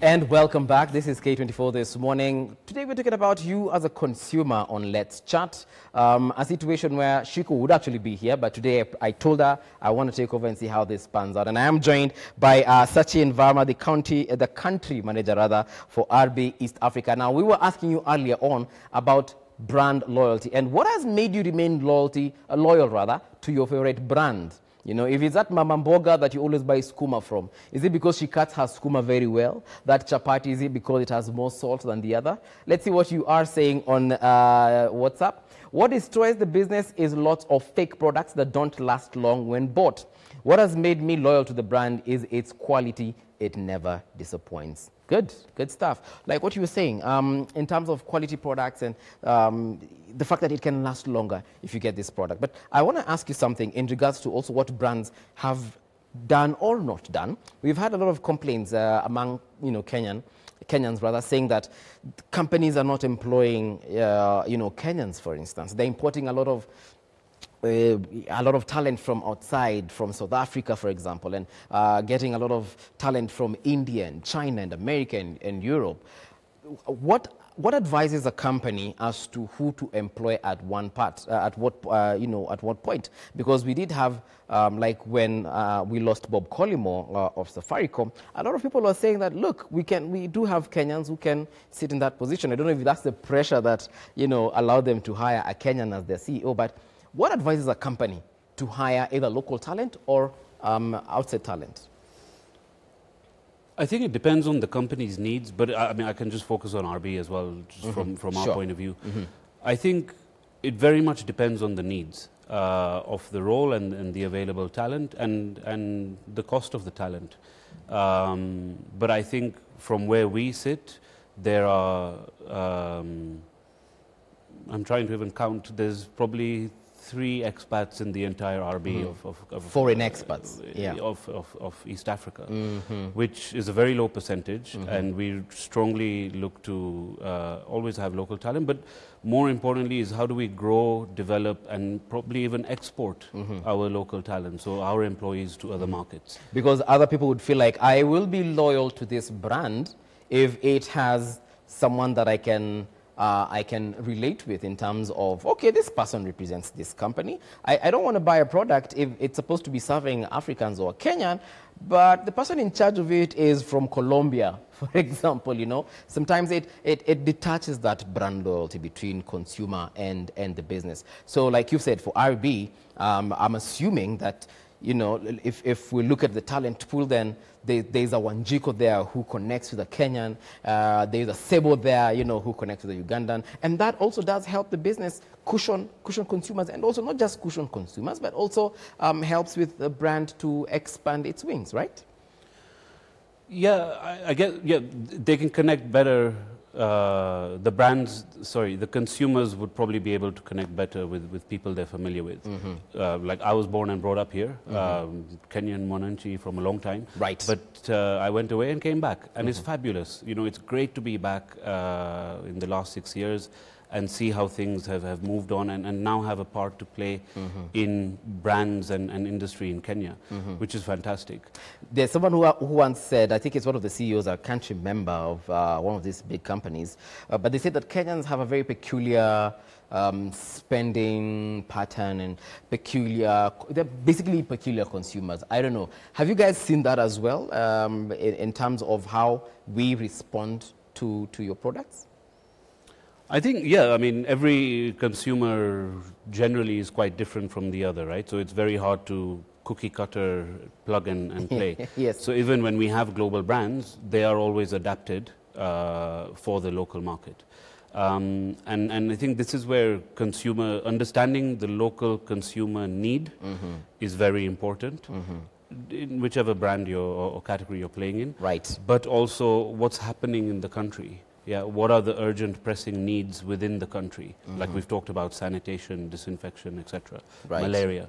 And welcome back. This is K24 This Morning. Today we're talking about you as a consumer on Let's Chat. A situation where Shiko would actually be here, but today I told her I want to take over and see how this pans out. And I am joined by Sachin Verma, the country manager rather for RB East Africa. Now, we were asking you earlier on about brand loyalty and what has made you remain loyal to your favorite brand. You know, if it's that Mama Mboga that you always buy skuma from, is it because she cuts her skuma very well? That chapati, is it because it has more salt than the other? Let's see what you are saying on WhatsApp. What destroys the business is lots of fake products that don't last long when bought. What has made me loyal to the brand is its quality. It never disappoints. Good stuff. Like what you were saying, in terms of quality products and the fact that it can last longer if you get this product. But I want to ask you something in regards to also what brands have done or not done. We've had a lot of complaints among, Kenyans rather, saying that companies are not employing, Kenyans, for instance. They're importing a lot of talent from outside, from South Africa, for example, and getting a lot of talent from India and China and America and Europe. What advises a company as to who to employ at what point? Because we did have, like when we lost Bob Collymore of Safaricom, a lot of people are saying that, look, we do have Kenyans who can sit in that position. I don't know if that's the pressure that, allowed them to hire a Kenyan as their CEO, but what advises a company to hire either local talent or outside talent? I think it depends on the company's needs, but I mean, I can just focus on RB as well, just from our point of view. I think it very much depends on the needs of the role and the available talent and the cost of the talent. But I think from where we sit, there are, I'm trying to even count, there's probably 3 expats in the entire RB of foreign expats, of East Africa, which is a very low percentage, and we strongly look to always have local talent. But more importantly is how do we grow, develop, and probably even export our local talent, so our employees to other markets. Because other people would feel like, I will be loyal to this brand if it has someone that I can relate with in terms of, okay, this person represents this company. I don't want to buy a product if it's supposed to be serving Africans or Kenyan, but the person in charge of it is from Colombia, for example, Sometimes it detaches that brand loyalty between consumer and the business. So like you said, for RB, I'm assuming that, if we look at the talent pool, then there's a Wanjiko there who connects with the Kenyan. There's a Sebo there, who connects with the Ugandan. And that also does help the business cushion consumers, and also not just cushion consumers, but also helps with the brand to expand its wings, right? Yeah, I guess, they can connect better. The consumers would probably be able to connect better with people they're familiar with. Like I was born and brought up here, Kenyan Mwananchi from a long time. Right. But I went away and came back, and it's fabulous. It's great to be back in the last 6 years and see how things have moved on and now have a part to play in brands and industry in Kenya, which is fantastic. There's someone who once said, I think it's one of the CEOs, I can't remember, of one of these big companies, but they said that Kenyans have a very peculiar spending pattern and they're basically peculiar consumers. I don't know. Have you guys seen that as well in terms of how we respond to your products? I think, I mean, every consumer generally is quite different from the other, right? So it's very hard to cookie cutter, plug and play. Yes. So even when we have global brands, they are always adapted for the local market. And I think this is where understanding the local consumer need is very important. In whichever brand or category you're playing in. Right. But also what's happening in the country. What are the urgent pressing needs within the country? Like we've talked about sanitation, disinfection, etc. Right. Malaria.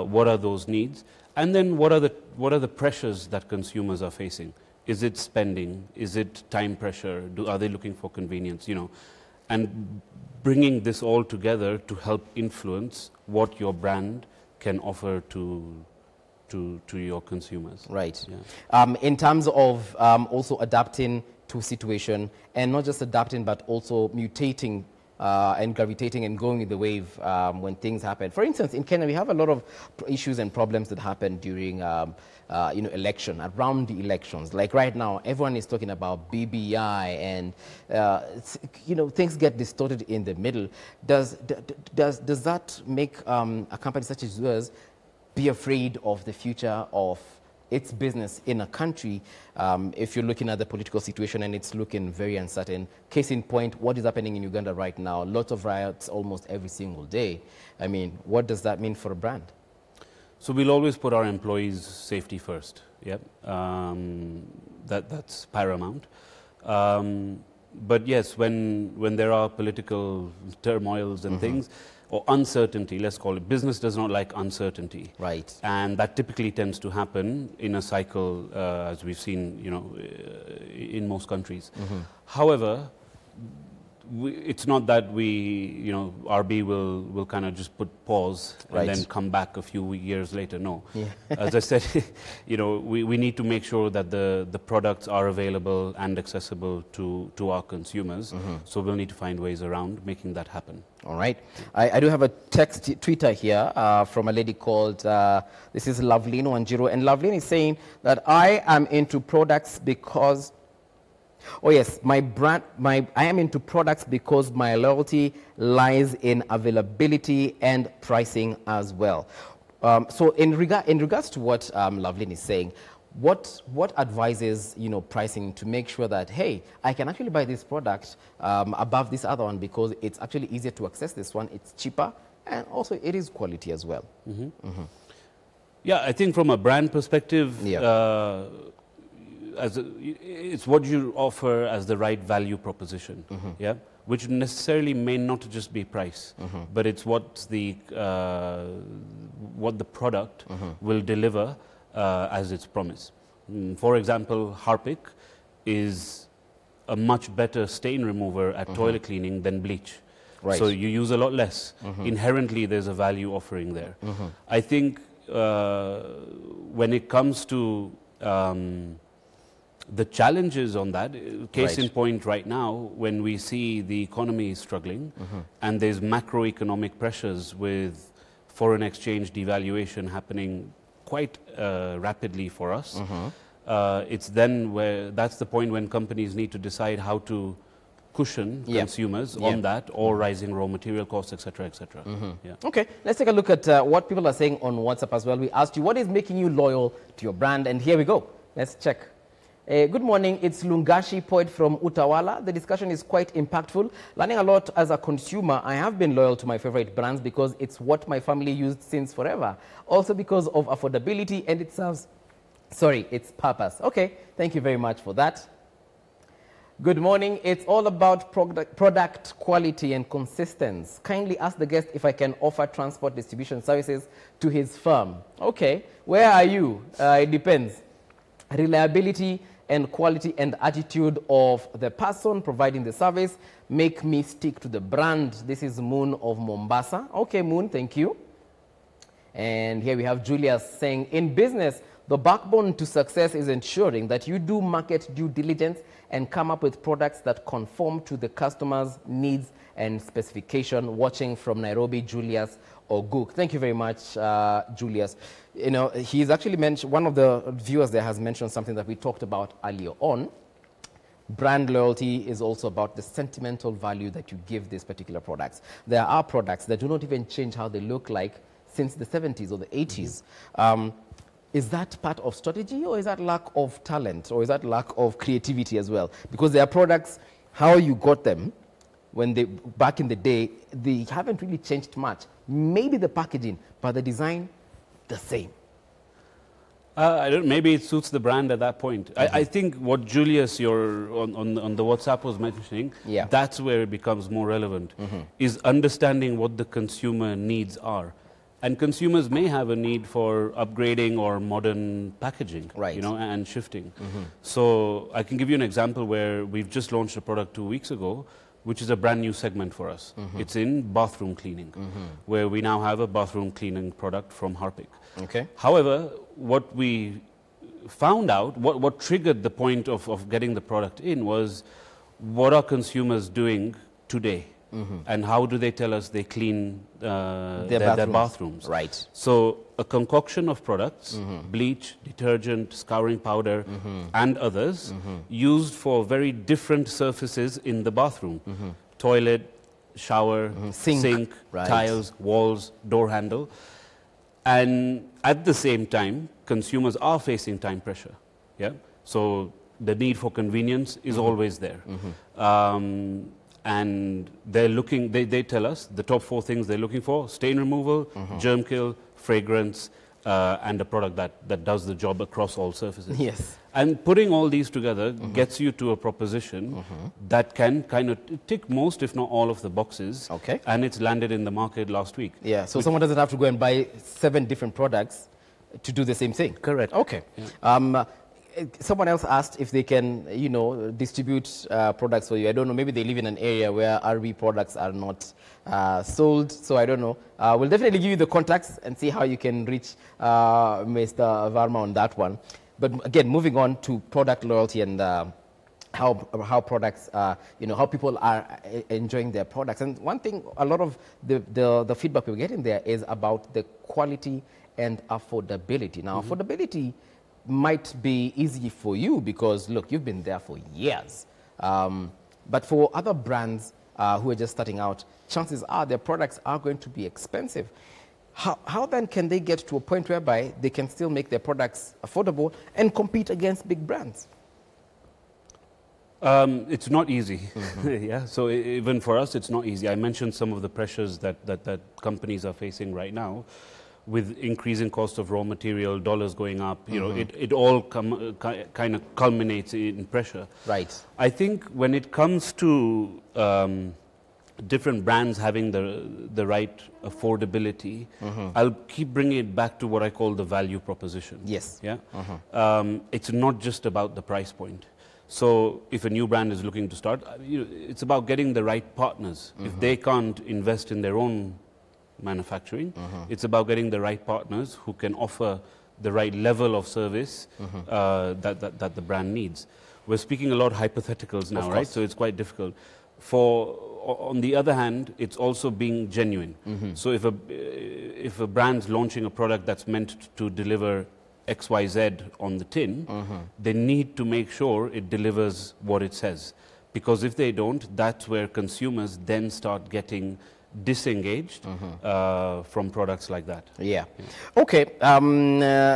What are those needs? And then what are the pressures that consumers are facing? Is it spending? Is it time pressure? Are they looking for convenience? And bringing this all together to help influence what your brand can offer to to your consumers. Right. Yeah. In terms of also adapting to situation, and not just adapting, but also mutating and gravitating and going with the wave when things happen. For instance, in Kenya, we have a lot of issues and problems that happen during election, around the elections. Like right now, everyone is talking about BBI, and things get distorted in the middle. Does that make a company such as yours be afraid of the future of its business in a country if you're looking at the political situation and it's looking very uncertain? Case in point, what is happening in Uganda right now? Lots of riots almost every single day. I mean, what does that mean for a brand? So we'll always put our employees' safety first. Yep, that's paramount. But yes, when there are political turmoils and things, or uncertainty, let's call it. Business does not like uncertainty. Right. And that typically tends to happen in a cycle, as we've seen, in most countries. However, it's not that we, RB will kind of just put pause and then come back a few years later. No. Yeah. As I said, we need to make sure that the products are available and accessible to our consumers. So we'll need to find ways around making that happen. All right. I do have a Twitter here from a lady called, this is Lovelino Wanjiru, and Lovelino is saying that I am into products because, I am into products because my loyalty lies in availability and pricing as well. So in regards to what Lovelino is saying, what advises pricing to make sure that, hey, I can actually buy this product above this other one because it's actually easier to access this one, it's cheaper, and also it is quality as well. Yeah, I think from a brand perspective, it's what you offer as the right value proposition, which necessarily may not just be price, but it's what the product will deliver as its promise. For example, Harpic is a much better stain remover at toilet cleaning than bleach. Right. So you use a lot less. Inherently, there's a value offering there. I think when it comes to the challenges on that, case in point right now, when we see the economy is struggling and there's macroeconomic pressures with foreign exchange devaluation happening quite rapidly for us, it's then that's the point when companies need to decide how to cushion consumers on that, or rising raw material costs, etc., etc. Okay, let's take a look at what people are saying on WhatsApp as well. We asked you, what is making you loyal to your brand? And here we go. Let's check. Good morning, it's Lungashi, poet from Utawala. The discussion is quite impactful. Learning a lot as a consumer. I have been loyal to my favorite brands because it's what my family used since forever. Also because of affordability and it serves, its purpose. Okay, thank you very much for that. Good morning, it's all about product quality and consistency. Kindly ask the guest if I can offer transport distribution services to his firm. Okay, where are you? It depends. Reliability and quality and attitude of the person providing the service make me stick to the brand. This is Moon of Mombasa. Okay, Moon, thank you. And here we have Julius saying, in business, the backbone to success is ensuring that you do market due diligence and come up with products that conform to the customer's needs and specification. Watching from Nairobi, Julius Oguk. Thank you very much, Julius. He's actually mentioned, one of the viewers there has mentioned something that we talked about earlier on. Brand loyalty is also about the sentimental value that you give these particular products. There are products that do not even change how they look like since the 70s or the 80s. Is that part of strategy, or is that lack of talent, or is that lack of creativity as well? Because there are products, how you got them, back in the day, they haven't really changed much. Maybe the packaging, but the design, the same. Maybe it suits the brand at that point. I think what Julius, on the WhatsApp was mentioning, that's where it becomes more relevant, is understanding what the consumer needs are. And consumers may have a need for upgrading or modern packaging, and shifting. So I can give you an example where we've just launched a product 2 weeks ago, which is a brand new segment for us. It's in bathroom cleaning, where we now have a bathroom cleaning product from Harpic. Okay. However, what we found out, what triggered the point of getting the product in was, what are consumers doing today? And how do they tell us they clean their bathrooms? Right. So a concoction of products, bleach, detergent, scouring powder, and others, used for very different surfaces in the bathroom. Toilet, shower, sink, right. tiles, walls, door handle. And at the same time, consumers are facing time pressure. Yeah. So the need for convenience is always there. And they're looking, they tell us the top 4 things they're looking for: stain removal, germ kill, fragrance, and a product that does the job across all surfaces. Yes. And putting all these together gets you to a proposition that can kind of tick most, if not all, of the boxes. Okay. And it's landed in the market last week. Yeah, so someone doesn't have to go and buy 7 different products to do the same thing. Correct. Okay. Yeah. Someone else asked if they can, you know, distribute products for you. I don't know, maybe they live in an area where RB products are not sold, so I don't know. We'll definitely give you the contacts and see how you can reach Mr. Varma on that one. But again, moving on to product loyalty and how products, you know, how people are enjoying their products. And one thing, a lot of the feedback we're getting there is about the quality and affordability. Now, affordability might be easy for you because, look, you've been there for years. But for other brands who are just starting out, chances are their products are going to be expensive. How then can they get to a point whereby they can still make their products affordable and compete against big brands? It's not easy. Yeah. So even for us, it's not easy. I mentioned some of the pressures that companies are facing right now, with increasing cost of raw material, dollars going up. You know, it all kind of culminates in pressure. Right. I think when it comes to different brands having the right affordability, I'll keep bringing it back to what I call the value proposition. Yes. Yeah. It's not just about the price point. So if a new brand is looking to start, it's about getting the right partners. If they can't invest in their own manufacturing, it's about getting the right partners who can offer the right level of service that the brand needs. We're speaking a lot of hypotheticals now, right? So it's quite difficult. On the other hand, it's also being genuine. So if a brand's launching a product that's meant to deliver XYZ on the tin, they need to make sure it delivers what it says. Because if they don't, that's where consumers then start getting disengaged from products like that. Yeah. Okay.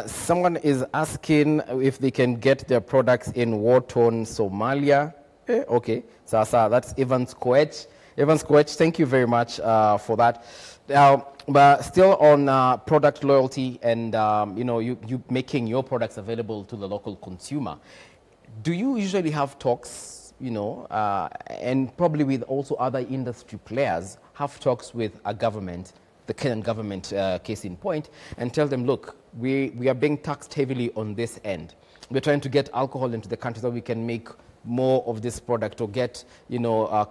Someone is asking if they can get their products in war-torn Somalia. Okay. So that's Evans Koech. Evans Koech, thank you very much for that. But still on product loyalty and you making your products available to the local consumer. Do you usually have talks, and probably with also other industry players, have talks with a government, the Kenyan government case in point, and tell them, look, we are being taxed heavily on this end. We're trying to get alcohol into the country so we can make more of this product, or get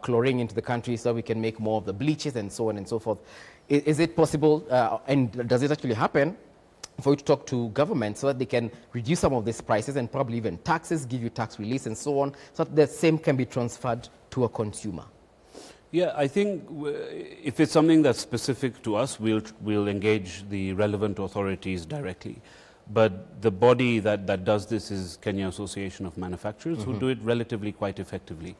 chlorine into the country so we can make more of the bleaches and so on and so forth. Is it possible, and does it actually happen, for you to talk to government so that they can reduce some of these prices and probably even taxes, give you tax release and so on, so that the same can be transferred to a consumer? Yeah, I think if it's something that's specific to us, we'll engage the relevant authorities directly. But the body that does this is Kenya Association of Manufacturers, who do it relatively quite effectively,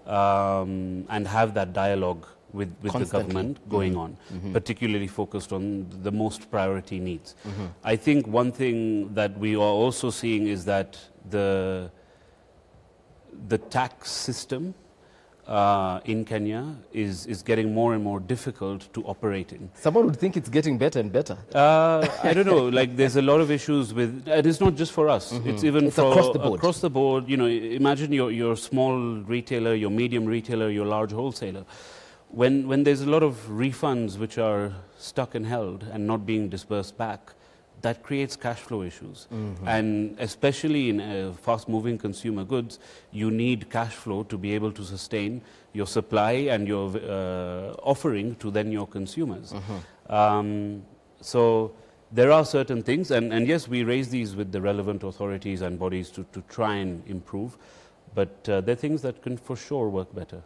and have that dialogue with the government going on, particularly focused on the most priority needs. I think one thing that we are also seeing is that the tax system in Kenya is getting more and more difficult to operate in. Someone would think it's getting better and better. I don't know, like there's a lot of issues with, and it's not just for us, it's even for across the board. Across the board, imagine your small retailer, your medium retailer, your large wholesaler. When there's a lot of refunds which are stuck and held and not being dispersed back, that creates cash flow issues. And especially in fast-moving consumer goods, you need cash flow to be able to sustain your supply and your offering to then your consumers. So there are certain things, and yes, we raise these with the relevant authorities and bodies to try and improve, but they're things that can for sure work better.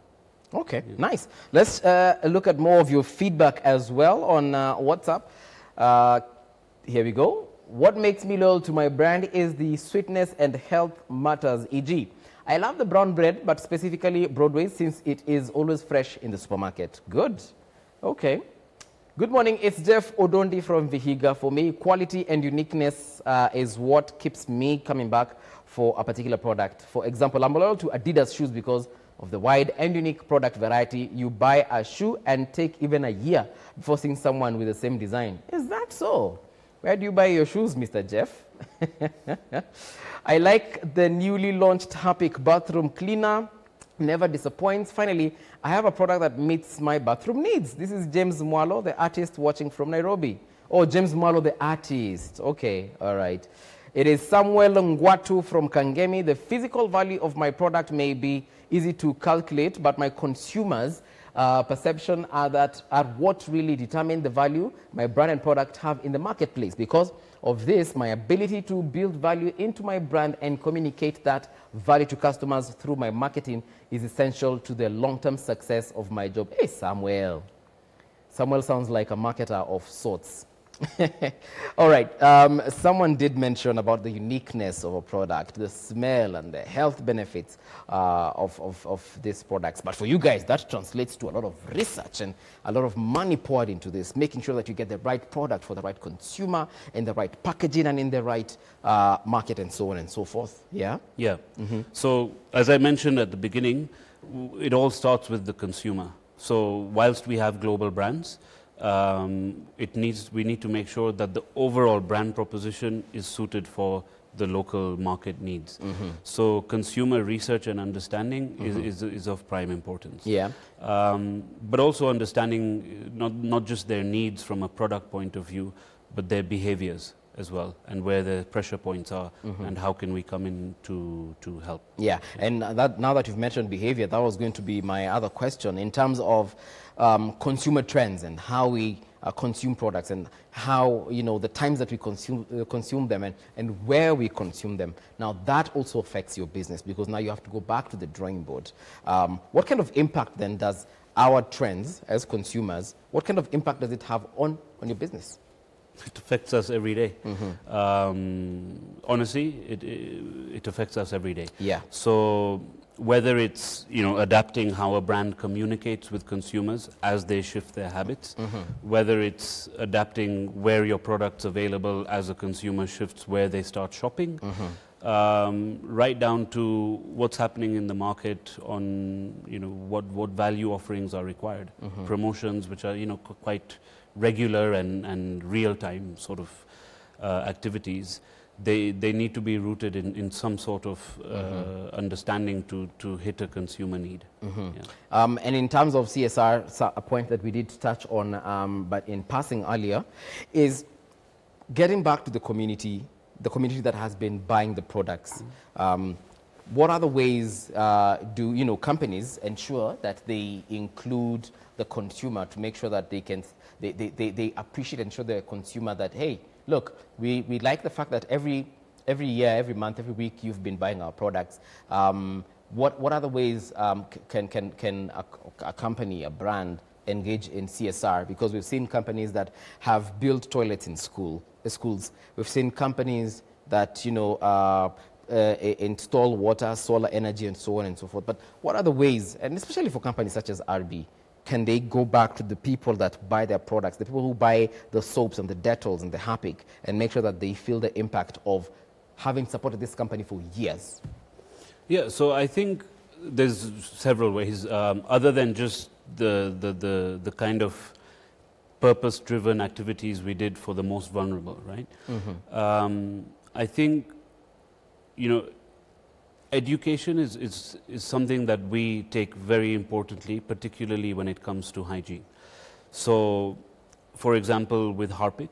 Okay, nice. Let's look at more of your feedback as well on WhatsApp. Here we go. What makes me loyal to my brand is the sweetness and health matters, e.g. I love the brown bread, but specifically Broadway, since it is always fresh in the supermarket. Good. Okay. Good morning. It's Jeff Odondi from Vihiga. For me, quality and uniqueness is what keeps me coming back for a particular product. For example, I'm loyal to Adidas shoes because of the wide and unique product variety. You buy a shoe and take even a year before seeing someone with the same design. Is that so? Where do you buy your shoes, Mr. Jeff? I like the newly launched Harpic bathroom cleaner. Never disappoints. Finally, I have a product that meets my bathroom needs. This is James Mwalo, the artist watching from Nairobi. Oh, James Mwalo, the artist. Okay, all right. It is Samuel Ngwatu from Kangemi. The physical value of my product may be easy to calculate, but my consumers' perception are what really determine the value my brand and product have in the marketplace. Because of this, my ability to build value into my brand and communicate that value to customers through my marketing is essential to the long-term success of my job. Hey, Samuel. Samuel sounds like a marketer of sorts. All right. Someone did mention about the uniqueness of a product, the smell and the health benefits of these products. But for you guys, that translates to a lot of research and a lot of money poured into this, making sure that you get the right product for the right consumer, in the right packaging and in the right market and so on and so forth. Yeah? Yeah. So as I mentioned at the beginning, it all starts with the consumer. So whilst we have global brands, we need to make sure that the overall brand proposition is suited for the local market needs. So consumer research and understanding is of prime importance. Yeah. But also understanding not just their needs from a product point of view, but their behaviors as well, and where the pressure points are, and how can we come in to help. Yeah, and now that you've mentioned behavior, that was going to be my other question in terms of consumer trends and how we consume products and how, the times that we consume them and where we consume them. Now that also affects your business, because now you have to go back to the drawing board. What kind of impact then does our trends as consumers, what kind of impact does it have on your business? It affects us every day. Honestly, it affects us every day. Yeah. So whether it's adapting how a brand communicates with consumers as they shift their habits, whether it's adapting where your product's available as a consumer shifts where they start shopping, right down to what's happening in the market on what value offerings are required, promotions which are quite regular and real-time sort of activities. They need to be rooted in some sort of understanding to hit a consumer need. And in terms of CSR, a point that we did touch on, but in passing earlier, is getting back to the community that has been buying the products. What other ways do companies ensure that they include the consumer to make sure that they appreciate and show the consumer that, hey, look, we like the fact that every year, every month, every week you've been buying our products. What other ways can a company, a brand, engage in CSR? Because we've seen companies that have built toilets in schools. We've seen companies that install water, solar energy, and so on and so forth. But what are the ways, and especially for companies such as RB, can they go back to the people that buy their products, the people who buy the soaps and the Dettol and the Harpic, and make sure that they feel the impact of having supported this company for years? Yeah, so I think there's several ways, other than just the kind of purpose-driven activities we did for the most vulnerable, right? I think, education is something that we take very importantly, particularly when it comes to hygiene. So, for example, with Harpic,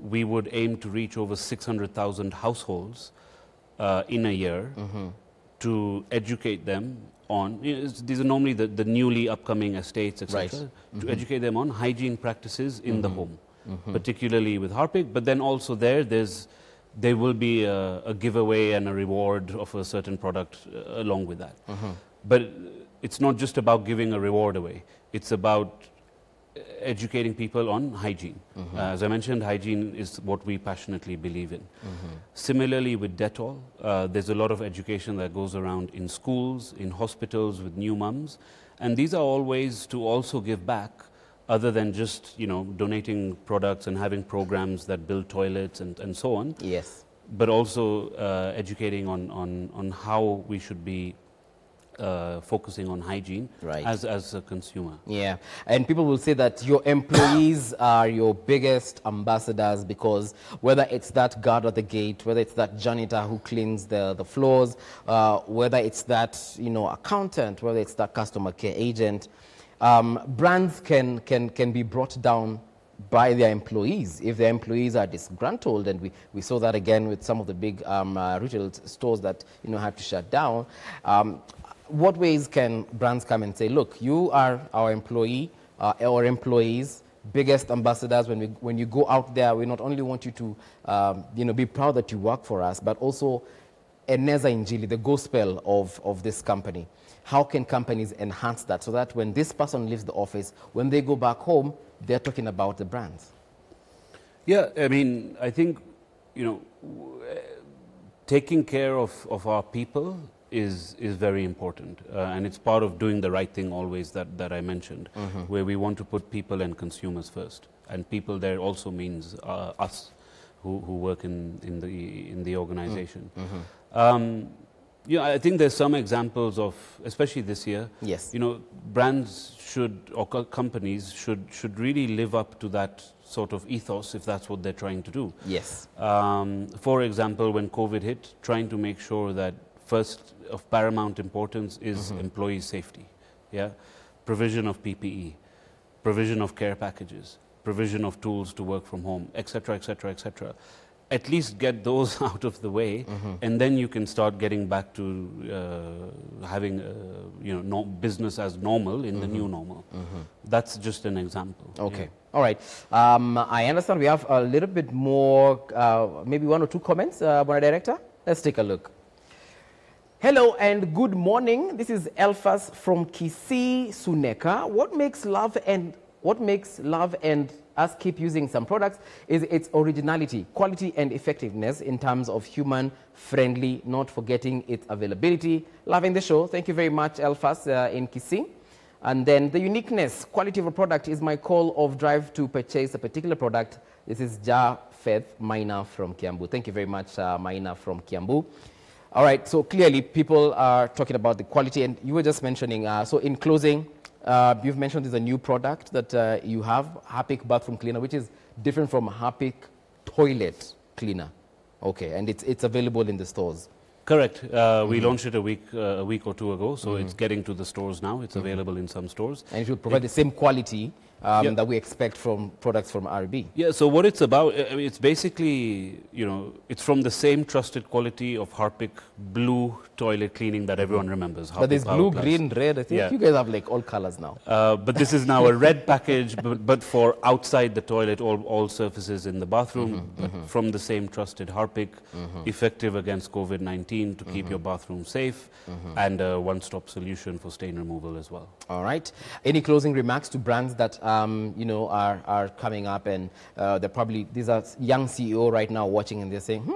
we would aim to reach over 600,000 households in a year to educate them on, these are normally the newly upcoming estates, etc., to educate them on hygiene practices in the home, particularly with Harpic, but then also there will be a giveaway and a reward of a certain product along with that. But it's not just about giving a reward away, it's about educating people on hygiene. As I mentioned, hygiene is what we passionately believe in. Similarly with Dettol, there's a lot of education that goes around in schools, in hospitals with new mums, and these are all ways to also give back, other than just donating products and having programs that build toilets and so on. Yes. But also educating on how we should be focusing on hygiene as a consumer. Yeah, and people will say that your employees are your biggest ambassadors, because whether it's that guard at the gate, whether it's that janitor who cleans the floors, whether it's that accountant, whether it's that customer care agent, brands can be brought down by their employees if their employees are disgruntled, and we saw that again with some of the big retail stores that had to shut down. What ways can brands come and say, look, you are our employee, our employees, biggest ambassadors. When you go out there, we not only want you to be proud that you work for us, but also eneza injili, the gospel of this company. How can companies enhance that so that when this person leaves the office, when they go back home, they're talking about the brands? Yeah, I mean, I think, taking care of our people is very important, and it's part of doing the right thing always that I mentioned, where we want to put people and consumers first, and people there also means us who work in the organization. I think there's some examples of, especially this year, brands should, or companies should really live up to that sort of ethos if that's what they're trying to do. Yes. For example, when COVID hit, trying to make sure that first of paramount importance is employee safety. Yeah, provision of PPE, provision of care packages, provision of tools to work from home, etc., etc., etc. At least get those out of the way, and then you can start getting back to having business as normal in the new normal. That's just an example. Okay. Yeah. All right. I understand we have a little bit more, maybe one or two comments, Bwana Director. Let's take a look. Hello and good morning. This is Elfas from Kisii, Suneka. What makes love and us keep using some products is its originality, quality and effectiveness in terms of human friendly, not forgetting its availability. Loving the show. Thank you very much, Elfas in Kisii. And then the uniqueness, quality of a product is my call of drive to purchase a particular product. This is Jafeth Maina from Kiambu. Thank you very much, Maina from Kiambu. All right, so clearly people are talking about the quality, and you were just mentioning, so in closing, you've mentioned there's a new product that you have, Harpic Bathroom Cleaner, which is different from Harpic Toilet Cleaner. Okay, and it's available in the stores. Correct. We launched it a week or two ago, so it's getting to the stores now. It's available in some stores. And it will provide the same quality that we expect from products from RB. Yeah, so what it's about, I mean, it's basically, it's from the same trusted quality of Harpic blue toilet cleaning that everyone remembers. But there's blue, green, red. I think you guys have like all colors now. But this is now a red package, but for outside the toilet, all surfaces in the bathroom, but from the same trusted Harpic, effective against COVID-19 to keep your bathroom safe, and a one-stop solution for stain removal as well. All right. Any closing remarks to brands that are coming up, and they're probably, these are young CEO right now watching, and they're saying,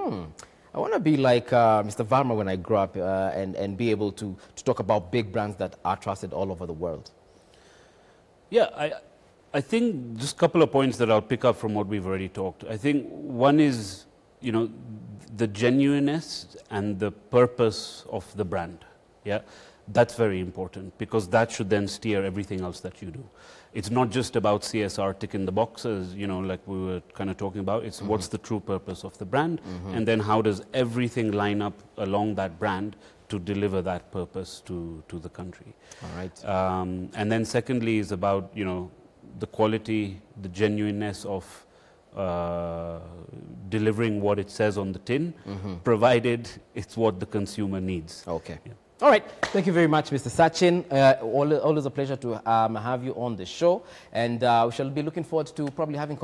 I want to be like Mr. Varma when I grow up and be able to talk about big brands that are trusted all over the world. Yeah, I think just a couple of points that I'll pick up from what we've already talked. I think one is, the genuineness and the purpose of the brand. Yeah, that's very important, because that should then steer everything else that you do. It's not just about CSR ticking the boxes, like we were kind of talking about. It's what's the true purpose of the brand, and then how does everything line up along that brand to deliver that purpose to the country. All right. And then secondly is about, the quality, the genuineness of delivering what it says on the tin, provided it's what the consumer needs. Okay. Yeah. All right. Thank you very much, Mr. Sachin. Always a pleasure to have you on the show. And we shall be looking forward to probably having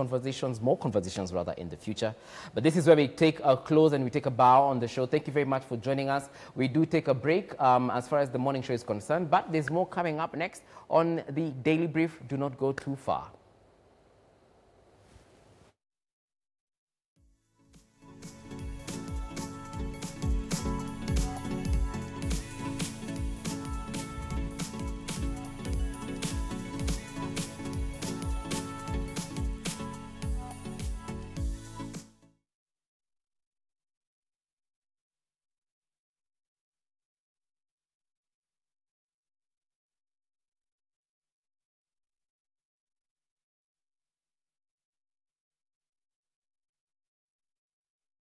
more conversations rather, in the future. But this is where we take a close and we take a bow on the show. Thank you very much for joining us. We do take a break as far as the morning show is concerned, but there's more coming up next on the Daily Brief. Do not go too far.